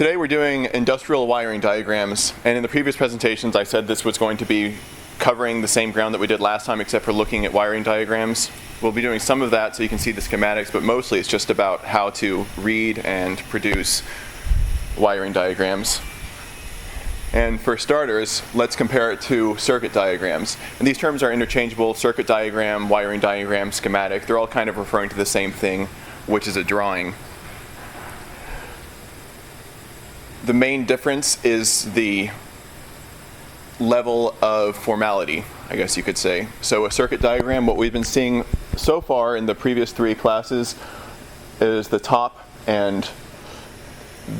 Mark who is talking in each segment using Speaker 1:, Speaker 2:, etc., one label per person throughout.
Speaker 1: Today we're doing industrial wiring diagrams, and in the previous presentations I said this was going to be covering the same ground that we did last time except for looking at wiring diagrams. We'll be doing some of that so you can see the schematics, but mostly it's just about how to read and produce wiring diagrams. And for starters, let's compare it to circuit diagrams. And these terms are interchangeable: circuit diagram, wiring diagram, schematic. They're all kind of referring to the same thing, which is a drawing. The main difference is the level of formality, I guess you could say. So a circuit diagram, what we've been seeing so far in the previous three classes, is the top, and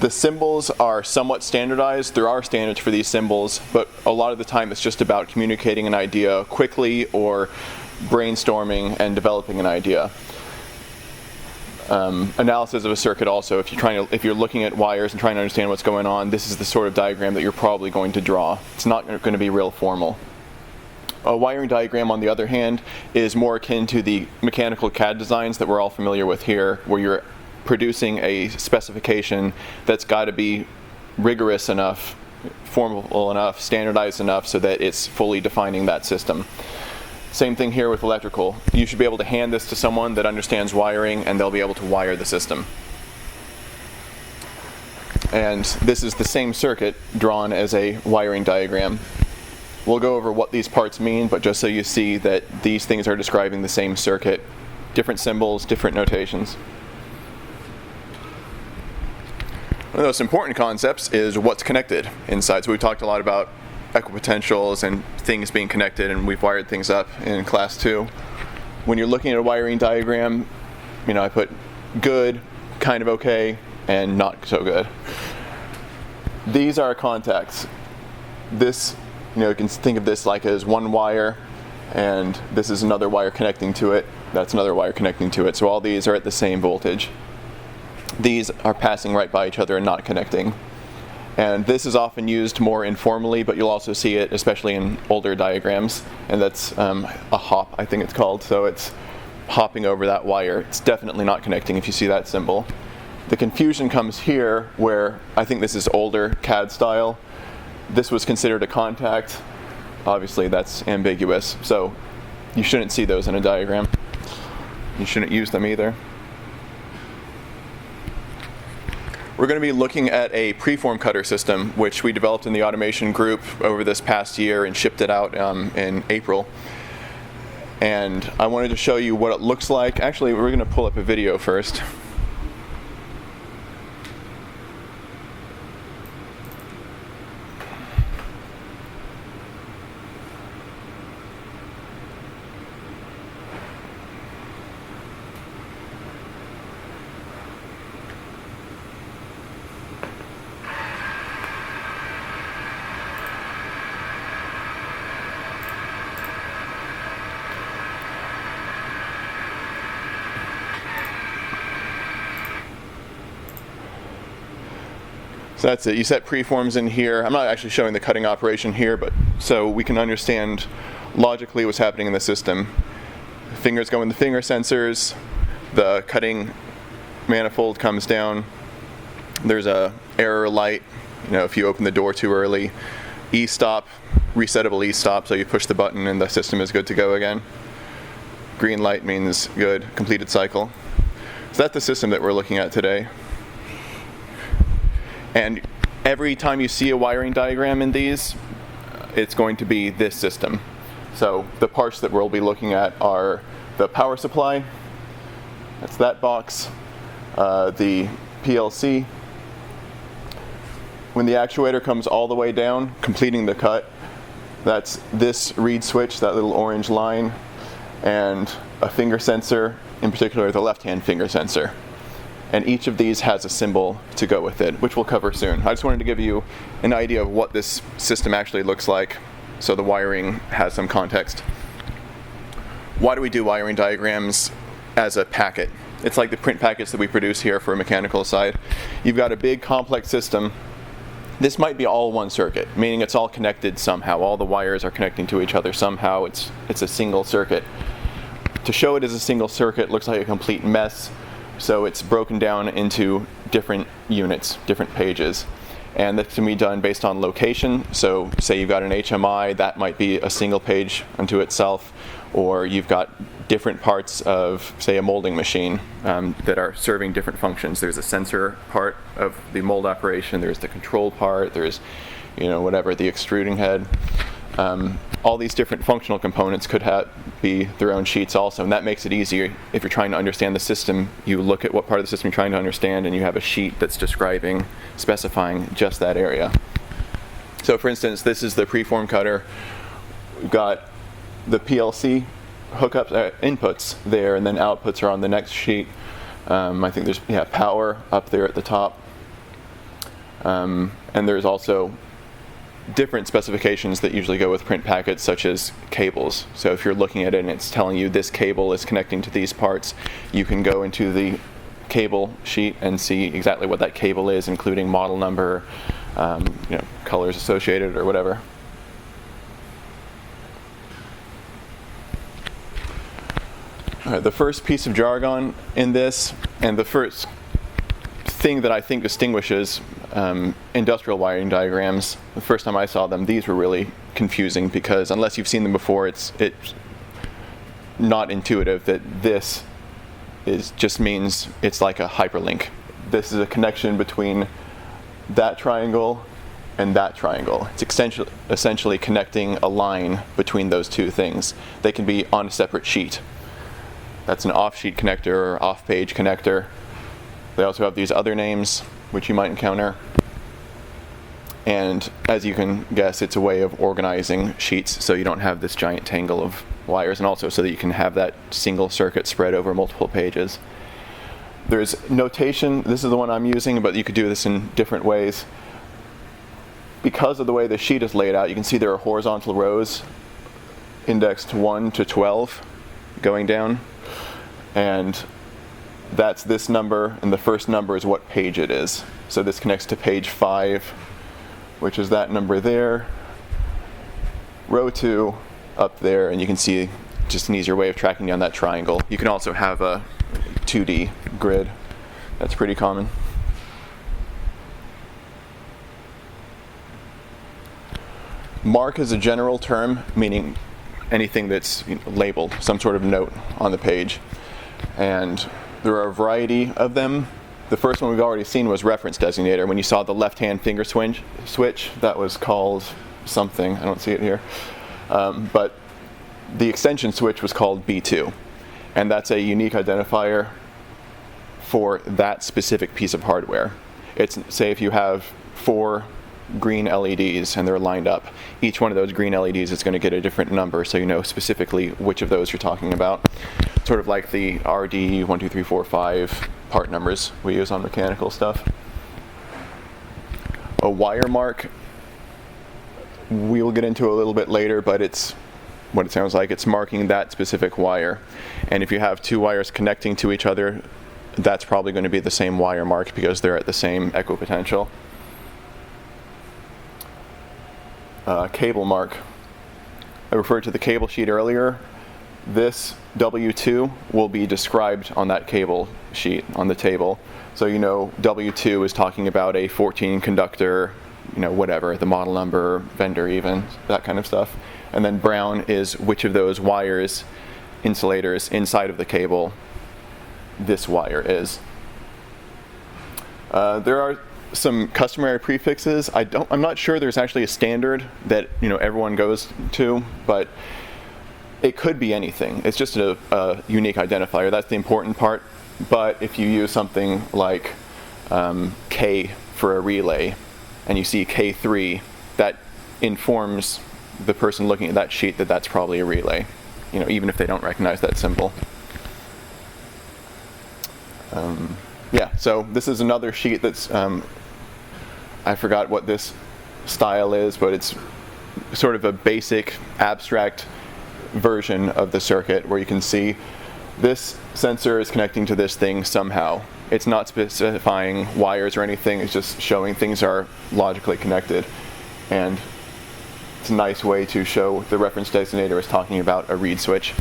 Speaker 1: the symbols are somewhat standardized. There are standards for these symbols, but a lot of the time it's just about communicating an idea quickly or brainstorming and developing an idea. Analysis of a circuit also, if you're looking at wires and trying to understand what's going on, this is the sort of diagram that you're probably going to draw. It's not going to be real formal. A wiring diagram, on the other hand, is more akin to the mechanical CAD designs that we're all familiar with here, where you're producing a specification that's got to be rigorous enough, formal enough, standardized enough so that it's fully defining that system. Same thing here with electrical. You should be able to hand this to someone that understands wiring, and they'll be able to wire the system. And this is the same circuit drawn as a wiring diagram. We'll go over what these parts mean, but just so you see that these things are describing the same circuit. Different symbols, different notations. One of the most important concepts is what's connected inside. So we talked a lot about equipotentials and things being connected, and we've wired things up in class 2. When you're looking at a wiring diagram, I put good, kind of okay, and not so good. These are contacts. This, you can think of this like as one wire, and this is another wire connecting to it. That's another wire connecting to it. So all these are at the same voltage. These are passing right by each other and not connecting. And this is often used more informally, but you'll also see it especially in older diagrams, and that's a hop, I think it's called. So it's hopping over that wire. It's definitely not connecting if you see that symbol. The confusion comes here, where I think this is older CAD style. This was considered a contact. Obviously that's ambiguous, so you shouldn't see those in a diagram. You shouldn't use them either. We're going to be looking at a preform cutter system, which we developed in the automation group over this past year and shipped it out in April. And I wanted to show you what it looks like. Actually, we're going to pull up a video first. So that's it. You set preforms in here. I'm not actually showing the cutting operation here, but so we can understand logically what's happening in the system. Fingers go in the finger sensors. The cutting manifold comes down. There's a error light, if you open the door too early. E-stop, resettable E-stop, so you push the button and the system is good to go again. Green light means good, completed cycle. So that's the system that we're looking at today. And every time you see a wiring diagram in these, it's going to be this system. So the parts that we'll be looking at are the power supply, that's that box, the PLC. When the actuator comes all the way down, completing the cut, that's this reed switch, that little orange line, and a finger sensor, in particular the left-hand finger sensor. And each of these has a symbol to go with it, which we'll cover soon. I just wanted to give you an idea of what this system actually looks like, so the wiring has some context. Why do we do wiring diagrams as a packet? It's like the print packets that we produce here for a mechanical side. You've got a big complex system. This might be all one circuit, meaning it's all connected somehow. All the wires are connecting to each other somehow. It's a single circuit. To show it as a single circuit looks like a complete mess. So it's broken down into different units, different pages. And that can be done based on location. So say you've got an HMI, that might be a single page unto itself, or you've got different parts of, say, a molding machine that are serving different functions. There's a sensor part of the mold operation, there's the control part, there's, whatever, the extruding head. All these different functional components could be their own sheets also, and that makes it easier. If you're trying to understand the system, you look at what part of the system you're trying to understand, and you have a sheet that's specifying just that area. So for instance, this is the preform cutter. We've got the PLC hookups, inputs there, and then outputs are on the next sheet. I think there's power up there at the top. And there's also different specifications that usually go with print packets, such as cables. So if you're looking at it and it's telling you this cable is connecting to these parts, you can go into the cable sheet and see exactly what that cable is, including model number, colors associated or whatever. All right, the first piece of jargon in this, and the first thing that I think distinguishes industrial wiring diagrams, the first time I saw them, these were really confusing, because unless you've seen them before, it's not intuitive that this just means it's like a hyperlink. This is a connection between that triangle and that triangle. It's essentially connecting a line between those two things. They can be on a separate sheet. That's an off-sheet connector or off-page connector. They also have these other names, which you might encounter. And as you can guess, it's a way of organizing sheets so you don't have this giant tangle of wires, and also so that you can have that single circuit spread over multiple pages. There's notation. This is the one I'm using, but you could do this in different ways. Because of the way the sheet is laid out, you can see there are horizontal rows indexed 1 to 12 going down. And that's this number, and the first number is what page it is. So this connects to page 5, which is that number there. Row 2 up there, and you can see just an easier way of tracking down that triangle. You can also have a 2D grid. That's pretty common. Mark is a general term, meaning anything that's labeled, some sort of note on the page. And there are a variety of them. The first one we've already seen was reference designator. When you saw the left-hand finger switch, that was called something. I don't see it here. But the extension switch was called B2. And that's a unique identifier for that specific piece of hardware. It's, say if you have 4 green LEDs and they're lined up, each one of those green LEDs is going to get a different number, so you know specifically which of those you're talking about. Sort of like the RD 1, 2, 3, 4, 5 part numbers we use on mechanical stuff. A wire mark, we will get into a little bit later, but it's what it sounds like. It's marking that specific wire. And if you have 2 wires connecting to each other, that's probably going to be the same wire mark because they're at the same equipotential. Cable mark. I referred to the cable sheet earlier. This W2 will be described on that cable sheet on the table. So you know W2 is talking about a 14 conductor, whatever, the model number, vendor even, that kind of stuff. And then brown is which of those wires, insulators inside of the cable this wire is. There are some customary prefixes. I'm not sure there's actually a standard that everyone goes to, but it could be anything. It's just a unique identifier. That's the important part. But if you use something like K for a relay, and you see K3, that informs the person looking at that sheet that that's probably a relay, even if they don't recognize that symbol. So this is another sheet that's, I forgot what this style is, but it's sort of a basic abstract version of the circuit where you can see this sensor is connecting to this thing somehow. It's not specifying wires or anything, it's just showing things are logically connected. And it's a nice way to show the reference designator is talking about a reed switch.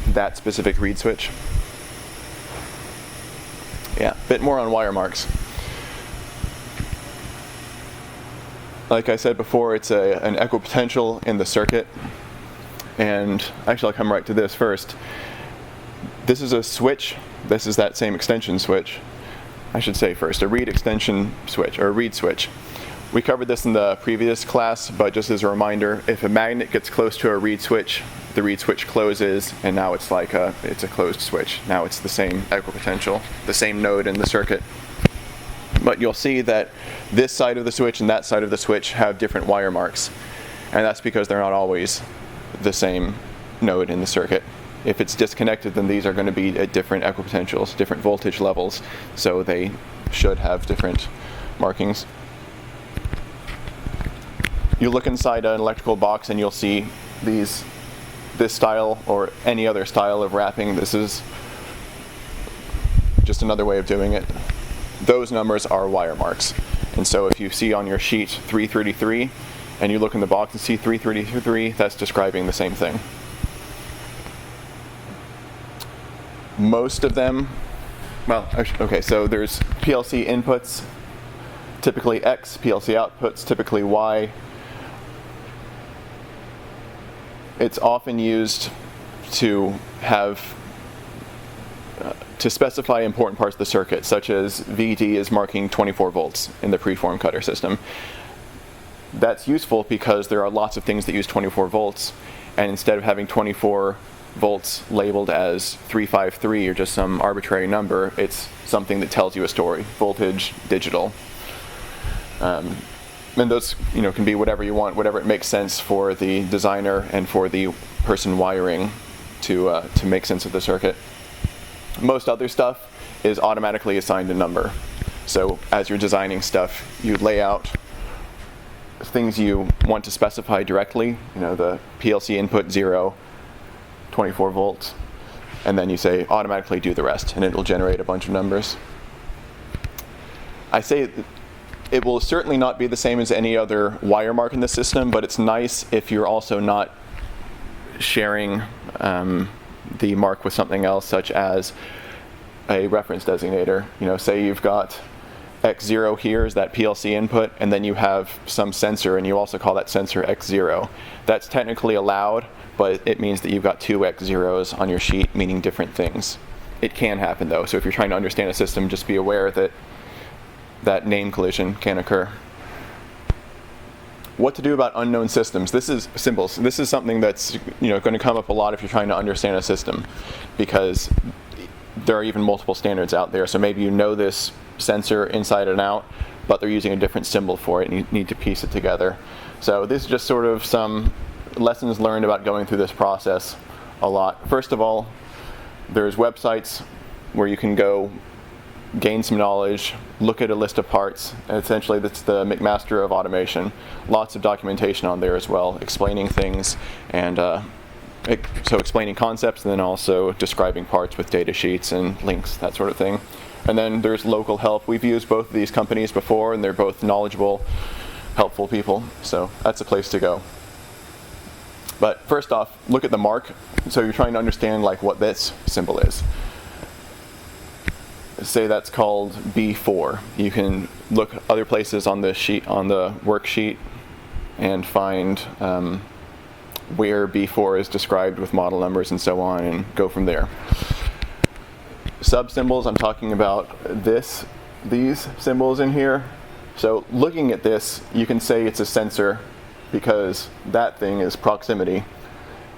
Speaker 1: That specific reed switch. Yeah, a bit more on wire marks. Like I said before, it's an equipotential in the circuit. And actually, I'll come right to this first. This is a switch. This is that same extension switch. I should say first, a reed extension switch, or a reed switch. We covered this in the previous class, but just as a reminder, if a magnet gets close to a reed switch, the reed switch closes, and now it's like it's a closed switch. Now it's the same equipotential, the same node in the circuit. But you'll see that this side of the switch and that side of the switch have different wire marks. And that's because they're not always the same node in the circuit. If it's disconnected, then these are going to be at different equipotentials, different voltage levels, so they should have different markings. You look inside an electrical box and you'll see this style or any other style of wrapping. This is just another way of doing it. Those numbers are wire marks. And so if you see on your sheet 333 and you look in the box and see 333, that's describing the same thing. Most of them, well, okay, so there's PLC inputs, typically X, PLC outputs, typically Y. It's often used to specify important parts of the circuit, such as VD is marking 24 volts in the preform cutter system. That's useful because there are lots of things that use 24 volts, and instead of having 24 volts labeled as 353 or just some arbitrary number, it's something that tells you a story, voltage, digital. And those can be whatever you want, whatever it makes sense for the designer and for the person wiring to make sense of the circuit. Most other stuff is automatically assigned a number. So as you're designing stuff, you lay out things you want to specify directly, the PLC input 0, 24 volts, and then you say automatically do the rest, and it will generate a bunch of numbers. I say it will certainly not be the same as any other wire mark in the system, but it's nice if you're also not sharing the mark with something else, such as a reference designator. Say you've got X0 here is that PLC input, and then you have some sensor, and you also call that sensor X0. That's technically allowed, but it means that you've got two X0s on your sheet, meaning different things. It can happen, though, so if you're trying to understand a system, just be aware that that name collision can occur. What to do about unknown systems? This is symbols. This is something that's going to come up a lot if you're trying to understand a system, because there are even multiple standards out there. So maybe you know this sensor inside and out, but they're using a different symbol for it, and you need to piece it together. So this is just sort of some lessons learned about going through this process a lot. First of all, there's websites where you can go gain some knowledge, look at a list of parts, and essentially that's the McMaster of automation. Lots of documentation on there as well, explaining things, and so explaining concepts, and then also describing parts with data sheets and links, that sort of thing. And then there's local help. We've used both of these companies before, and they're both knowledgeable, helpful people, so that's a place to go. But first off, look at the mark. So you're trying to understand what this symbol is. Say that's called B4. You can look other places on the sheet, on the worksheet, and find where B4 is described with model numbers and so on, and go from there. Sub symbols, I'm talking about these symbols in here. So looking at this, you can say it's a sensor because that thing is proximity.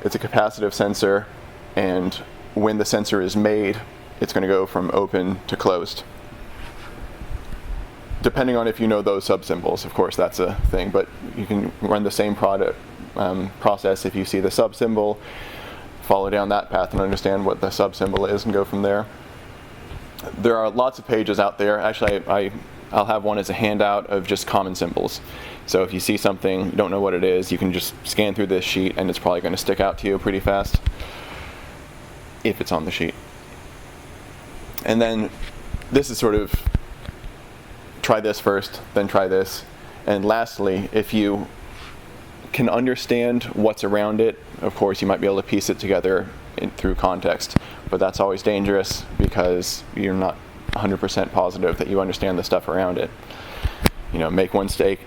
Speaker 1: It's a capacitive sensor, and when the sensor is made, it's going to go from open to closed. Depending on if you know those sub-symbols, of course, that's a thing, but you can run the same process if you see the sub-symbol, follow down that path and understand what the sub-symbol is and go from there. There are lots of pages out there. Actually, I'll have one as a handout of just common symbols. So if you see something, you don't know what it is, you can just scan through this sheet and it's probably going to stick out to you pretty fast if it's on the sheet. And then this is sort of try this first, then try this. And lastly, if you can understand what's around it, of course you might be able to piece it together through context. But that's always dangerous because you're not 100% positive that you understand the stuff around it. Make one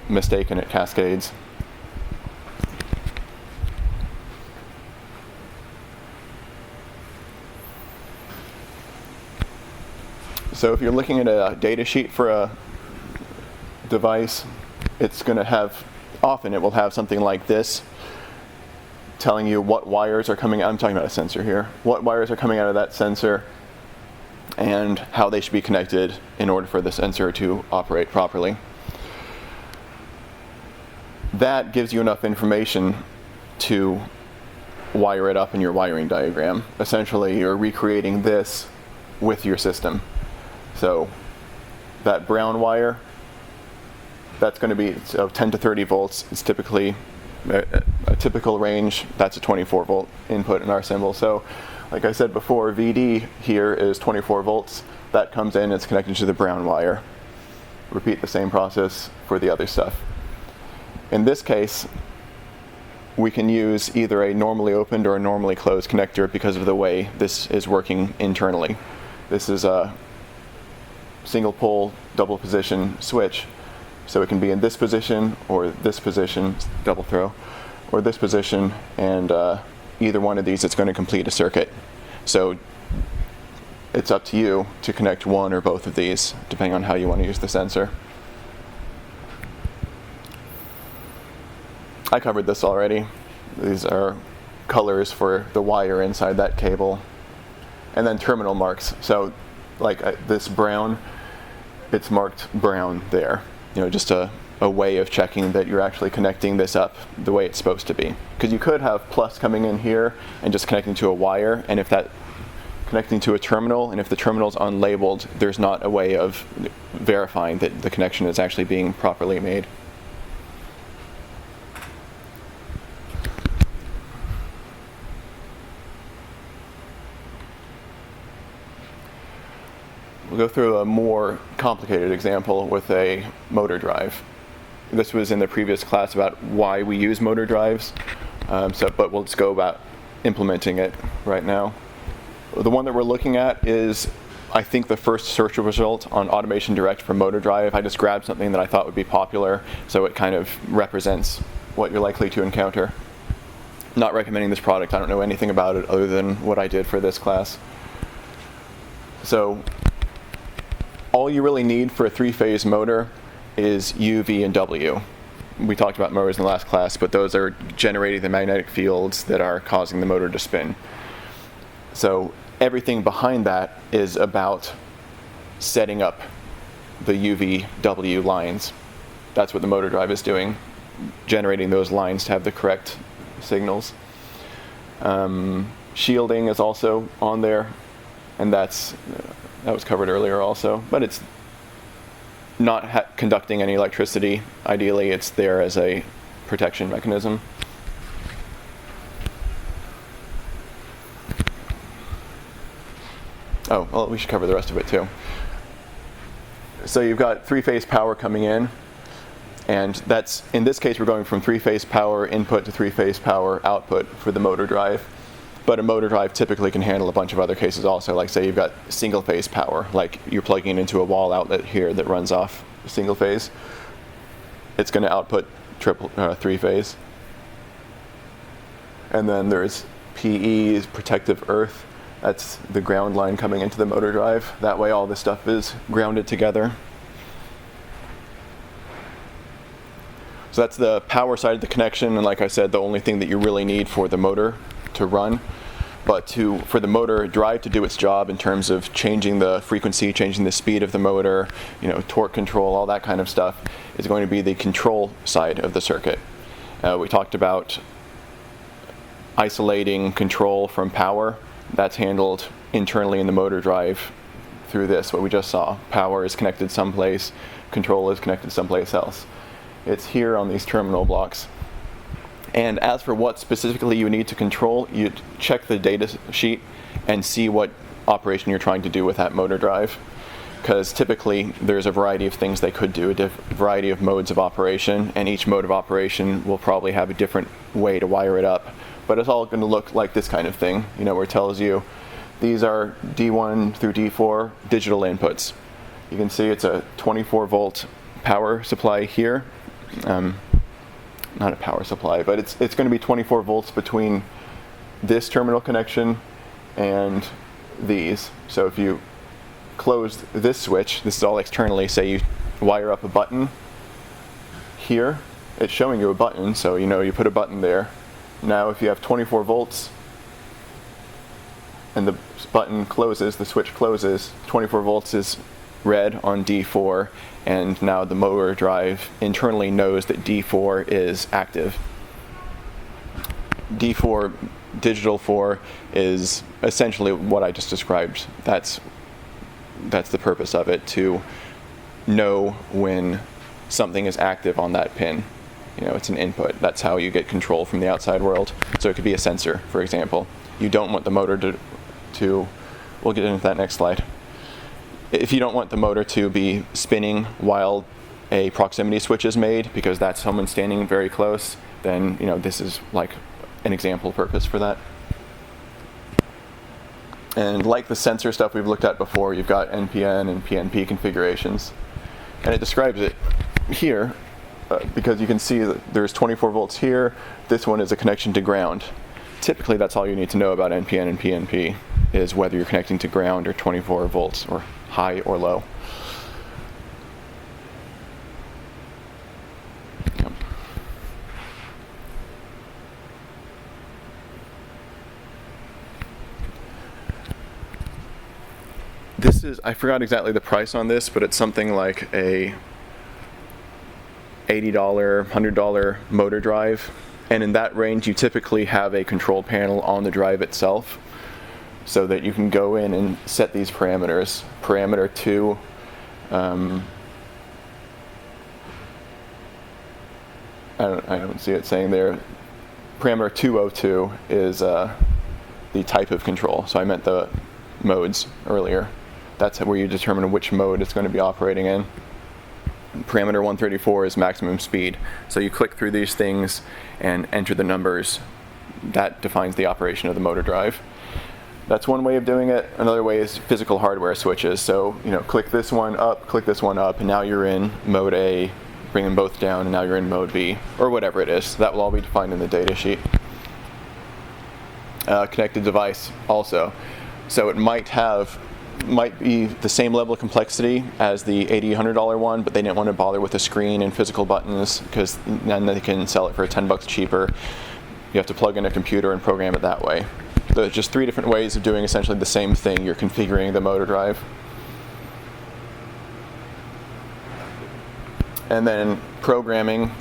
Speaker 1: mistake and it cascades. So if you're looking at a data sheet for a device, it's going to have, often it will have something like this, telling you what wires are coming out. I'm talking about a sensor here. What wires are coming out of that sensor and how they should be connected in order for the sensor to operate properly. That gives you enough information to wire it up in your wiring diagram. Essentially, you're recreating this with your system. So that brown wire, that's going to be 10 to 30 volts. It's typically a typical range. That's a 24 volt input in our symbol. So like I said before, VD here is 24 volts. That comes in, it's connected to the brown wire. Repeat the same process for the other stuff. In this case, we can use either a normally opened or a normally closed connector because of the way this is working internally. This is a single pole double position switch, so it can be in this position or this position, double throw, or this position, and either one of these it's going to complete a circuit. So it's up to you to connect one or both of these depending on how you want to use the sensor. I covered this already. These are colors for the wire inside that cable, and then terminal marks. So like this brown, it's marked brown there. Just a way of checking that you're actually connecting this up the way it's supposed to be. Because you could have plus coming in here and just connecting to a wire, and if that connecting to a terminal, and if the terminal's unlabeled, there's not a way of verifying that the connection is actually being properly made. We'll go through a more complicated example with a motor drive. This was in the previous class about why we use motor drives, but we'll just go about implementing it right now. The one that we're looking at is, I think, the first search result on Automation Direct for motor drive. I just grabbed something that I thought would be popular, so it kind of represents what you're likely to encounter. Not recommending this product. I don't know anything about it other than what I did for this class. So all you really need for a three-phase motor is U, V, and W. We talked about motors in the last class, but those are generating the magnetic fields that are causing the motor to spin. So everything behind that is about setting up the U, V, W lines. That's what the motor drive is doing, generating those lines to have the correct signals. Shielding is also on there, and that was covered earlier also, but it's not conducting any electricity. Ideally, it's there as a protection mechanism. Oh, well, we should cover the rest of it too. So you've got three-phase power coming in, and that's, in this case, we're going from three-phase power input to three-phase power output for the motor drive. But a motor drive typically can handle a bunch of other cases also, like say you've got single-phase power, like you're plugging into a wall outlet here that runs off single-phase. It's going to output three-phase. And then there's PE, protective earth. That's the ground line coming into the motor drive. That way all this stuff is grounded together. So that's the power side of the connection, and like I said, the only thing that you really need for the motor to run. But for the motor drive to do its job in terms of changing the frequency, changing the speed of the motor, torque control, all that kind of stuff, is going to be the control side of the circuit. We talked about isolating control from power. That's handled internally in the motor drive through this, what we just saw. Power is connected someplace, control is connected someplace else. It's here on these terminal blocks. And as for what specifically you need to control, you check the data sheet and see what operation you're trying to do with that motor drive. Because typically there's a variety of things they could do, a variety of modes of operation, and each mode of operation will probably have a different way to wire it up. But it's all going to look like this kind of thing, where it tells you These are D1 through D4 digital inputs. You can see it's a 24 volt power supply here. Not a power supply, but it's going to be 24 volts between this terminal connection and these. So if you close this switch, this is all externally, say you wire up a button here, it's showing you a button, so you know you put a button there. Now if you have 24 volts and the button closes, the switch closes, 24 volts is red on D4, and now the motor drive internally knows that D4 is active. D4, digital 4, is essentially what I just described. That's the purpose of it, to know when something is active on that pin. You know, it's an input. That's how you get control from the outside world. So it could be a sensor, for example. You don't want the motor to we'll get into that next slide. If you don't want the motor to be spinning while a proximity switch is made, because that's someone standing very close, then this is like an example purpose for that. And like the sensor stuff we've looked at before, you've got NPN and PNP configurations. And it describes it here because you can see that there's 24 volts here. This one is a connection to ground. Typically, that's all you need to know about NPN and PNP, is whether you're connecting to ground or 24 volts or high or low. Yep. This is, I forgot exactly the price on this, but it's something like a $80, $100 motor drive. And in that range, you typically have a control panel on the drive itself, so that you can go in and set these parameters. Parameter 2, I don't see it saying there. Parameter 202 is the type of control. So I meant the modes earlier. That's where you determine which mode it's going to be operating in. Parameter 134 is maximum speed. So you click through these things and enter the numbers. That defines the operation of the motor drive. That's one way of doing it. Another way is physical hardware switches. So, click this one up, and now you're in mode A, bring them both down, and now you're in mode B, or whatever it is. That will all be defined in the data sheet. Connected device also. So it might be the same level of complexity as the $80, $100 one, but they didn't want to bother with a screen and physical buttons, because then they can sell it for $10 cheaper. You have to plug in a computer and program it that way. There's just 3 different ways of doing essentially the same thing. You're configuring the motor drive. And then programming.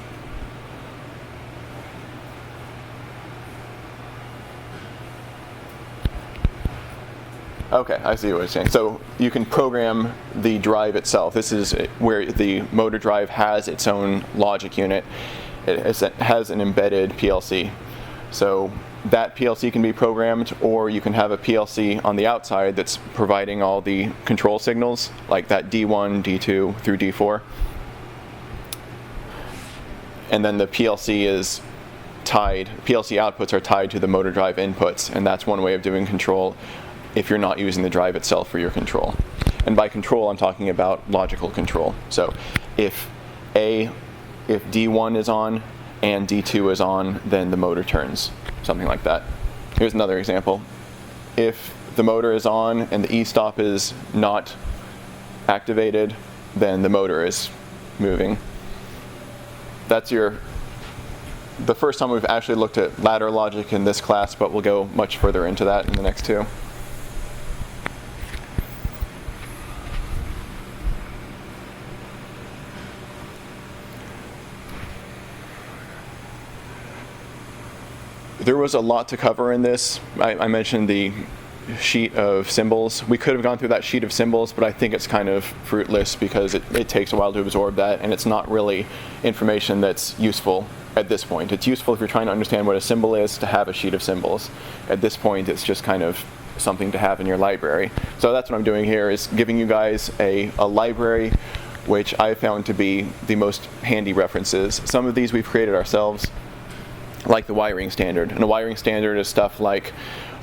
Speaker 1: Okay, I see what you're saying. So you can program the drive itself. This is where the motor drive has its own logic unit. It has an embedded PLC. So that PLC can be programmed, or you can have a PLC on the outside that's providing all the control signals, like that D1, D2 through D4. And then the PLC outputs are tied to the motor drive inputs, and that's one way of doing control if you're not using the drive itself for your control. And by control, I'm talking about logical control. So if D1 is on and D2 is on, then the motor turns. Something like that. Here's another example. If the motor is on and the e-stop is not activated, then the motor is moving. That's the first time we've actually looked at ladder logic in this class, but we'll go much further into that in the next 2. There was a lot to cover in this. I mentioned the sheet of symbols. We could have gone through that sheet of symbols, but I think it's kind of fruitless because it takes a while to absorb that, and it's not really information that's useful at this point. It's useful if you're trying to understand what a symbol is to have a sheet of symbols. At this point, it's just kind of something to have in your library. So that's what I'm doing here, is giving you guys a library which I found to be the most handy references. Some of these we've created ourselves, like the wiring standard. And a wiring standard is stuff like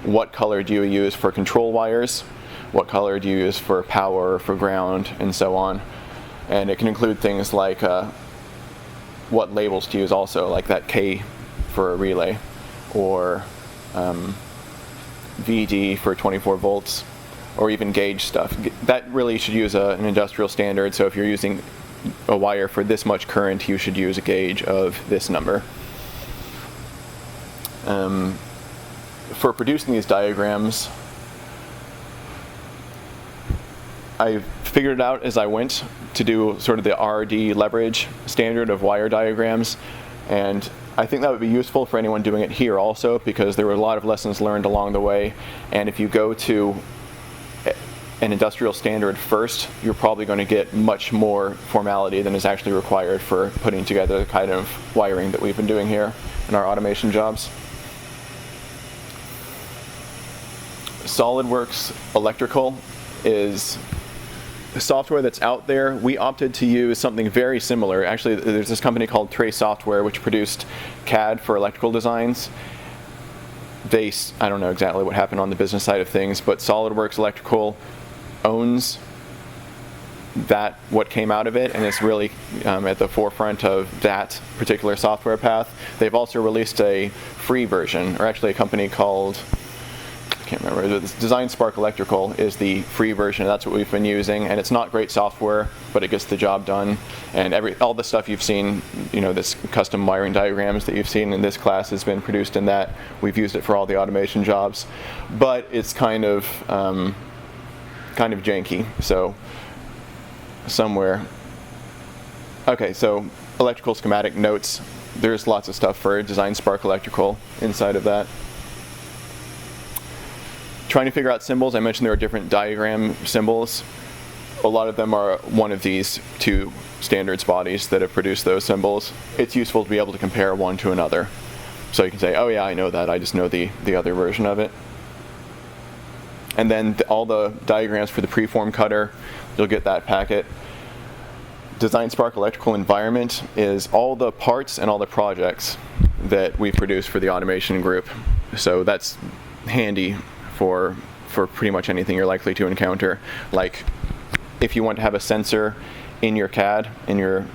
Speaker 1: what color do you use for control wires, what color do you use for power, for ground, and so on. And it can include things like what labels to use also, like that K for a relay, or VD for 24 volts, or even gauge stuff. That really should use an industrial standard, so if you're using a wire for this much current, you should use a gauge of this number. For producing these diagrams, I figured it out as I went to do sort of the RD leverage standard of wire diagrams, and I think that would be useful for anyone doing it here also, because there were a lot of lessons learned along the way, and if you go to an industrial standard first, you're probably going to get much more formality than is actually required for putting together the kind of wiring that we've been doing here in our automation jobs. SolidWorks Electrical is software that's out there. We opted to use something very similar. Actually, there's this company called Trace Software which produced CAD for electrical designs. I don't know exactly what happened on the business side of things, but SolidWorks Electrical owns what came out of it, and it's really at the forefront of that particular software path. They've also released a free version, or actually a company called, I can't remember, Design Spark Electrical is the free version. That's what we've been using, and it's not great software, but it gets the job done. And all the stuff you've seen, this custom wiring diagrams that you've seen in this class has been produced in that. We've used it for all the automation jobs, but it's kind of janky. So somewhere. Okay, so electrical schematic notes. There's lots of stuff for Design Spark Electrical inside of that. Trying to figure out symbols. I mentioned there are different diagram symbols. A lot of them are one of these two standards bodies that have produced those symbols. It's useful to be able to compare one to another. So you can say, oh yeah, I know that, I just know the other version of it. And then all the diagrams for the preform cutter, you'll get that packet. Design Spark Electrical Environment is all the parts and all the projects that we produce for the automation group. So that's handy for pretty much anything you're likely to encounter. Like if you want to have a sensor in your CAD, in your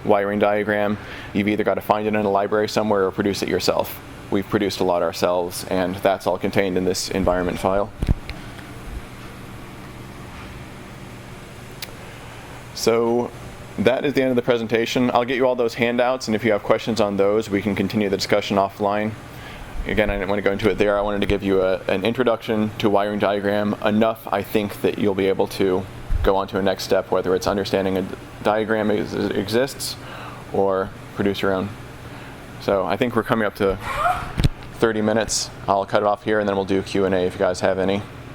Speaker 1: wiring diagram, you've either got to find it in a library somewhere or produce it yourself. We've produced a lot ourselves, and that's all contained in this environment file. So that is the end of the presentation. I'll get you all those handouts, and if you have questions on those, we can continue the discussion offline. Again, I didn't want to go into it there. I wanted to give you an introduction to wiring diagram, enough I think that you'll be able to go on to a next step, whether it's understanding a diagram exists or produce your own. So I think we're coming up to 30 minutes. I'll cut it off here and then we'll do Q&A if you guys have any.